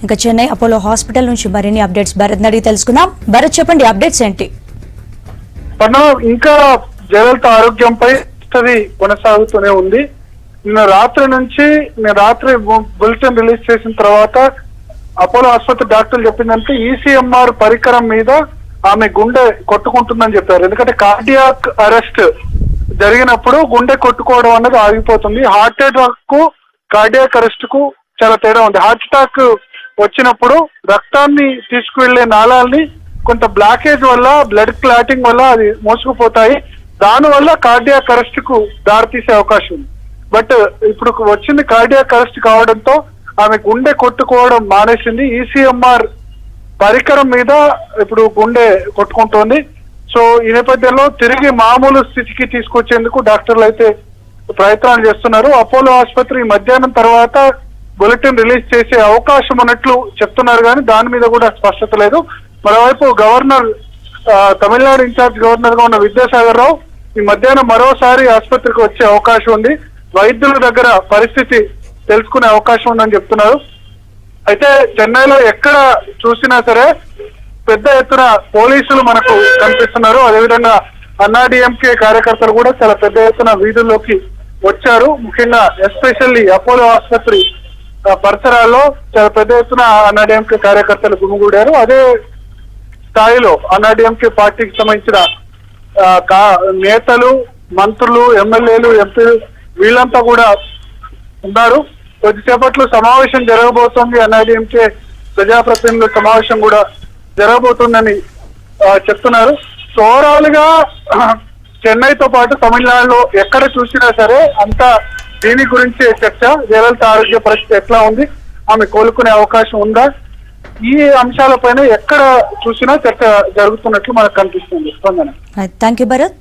ఇంకా Chennai Apollo hospital నుంచి మరిన్ని అప్డేట్స్ భరత్ అడిగి తెలుసుకుందాం. భరత్ చెప్పండి, అప్డేట్స్ ఏంటి? ఇంకా జయలలిత ఆరోగ్యంపై కొనసాగుతూనే ఉంది. నిన్న రాత్రి బులెటిన్ రిలీజ్ చేసిన తర్వాత అపోలో ఆసుపత్రి డాక్టర్లు చెప్పిందంటే ఈసీఎంఆర్ పరికరం మీద ఆమె గుండె కొట్టుకుంటుందని చెప్పారు. ఎందుకంటే కార్డియాక్ అరెస్ట్ జరిగినప్పుడు గుండె కొట్టుకోవడం అన్నది ఆగిపోతుంది. హార్ట్ అటాక్ కు కార్డియాక్ అరెస్ట్ కు చాలా తేడా ఉంది. హార్ట్ అటాక్ వచ్చినప్పుడు రక్తాన్ని తీసుకువెళ్లే నాళాలని కొంత బ్లాకేజ్ వల్ల, బ్లడ్ క్లాటింగ్ వల్ల అది మోసుకుపోతాయి. దానివల్ల కార్డియాక్ అరెస్ట్ కు దారితీసే అవకాశం ఉంది. బట్ ఇప్పుడు వచ్చింది కార్డియాక్ అరెస్ట్ కావడంతో ఆమె గుండె కొట్టుకోవడం మానేసింది. ఈసీఎంఆర్ పరికరం మీద ఇప్పుడు గుండె కొట్టుకుంటోంది. సో ఈ నేపథ్యంలో తిరిగి మామూలు స్థితికి తీసుకొచ్చేందుకు డాక్టర్లు అయితే ప్రయత్నాలు చేస్తున్నారు. అపోలో ఆసుపత్రి మధ్యాహ్నం తర్వాత బులెటిన్ రిలీజ్ చేసే అవకాశం ఉన్నట్లు చెప్తున్నారు, కానీ దాని మీద కూడా స్పష్టత లేదు. మరోవైపు గవర్నర్, తమిళనాడు ఇన్ఛార్జ్ గవర్నర్ గా ఉన్న విద్యాసాగర్ రావు ఈ మధ్యాహ్నం మరోసారి ఆసుపత్రికి వచ్చే అవకాశం ఉంది. వైద్యుల దగ్గర పరిస్థితి తెలుసుకునే అవకాశం ఉందని చెప్తున్నారు. అయితే చెన్నైలో ఎక్కడ చూసినా సరే పెద్ద ఎత్తున పోలీసులు మనకు కనిపిస్తున్నారు. అదేవిధంగా అన్నాడీఎంకే కార్యకర్తలు కూడా చాలా పెద్ద ఎత్తున వీధుల్లోకి వచ్చారు. ముఖ్యంగా ఎస్పెషల్లీ అపోలో ఆసుపత్రి పరిసరాల్లో చాలా పెద్ద ఎత్తున అన్నాడీఎంకే కార్యకర్తలు గుమిగూడారు. అదే స్థాయిలో అన్నాడీఎంకే పార్టీకి సంబంధించిన నేతలు, మంత్రులు, ఎమ్మెల్యేలు, ఎంపీలు వీళ్ళంతా కూడా ఉన్నారు. కొద్దిసేపట్లో సమావేశం జరగబోతోంది. అన్నాడీఎంకే ప్రజాప్రతినిధుల సమావేశం కూడా జరగబోతుందని చెప్తున్నారు. సో ఓవరాల్ గా చెన్నైతో పాటు తమిళనాడులో ఎక్కడ చూసినా సరే అంతా దీని గురించి చర్చ. జయలలిత ఆరోగ్య పరిస్థితి ఎట్లా ఉంది, ఆమె కోలుకునే అవకాశం ఉందా, ఈ అంశాలపైన ఎక్కడ చూసినా చర్చ జరుగుతున్నట్లు మనకు కనిపిస్తుంది. స్పందన. Thank you Bharat.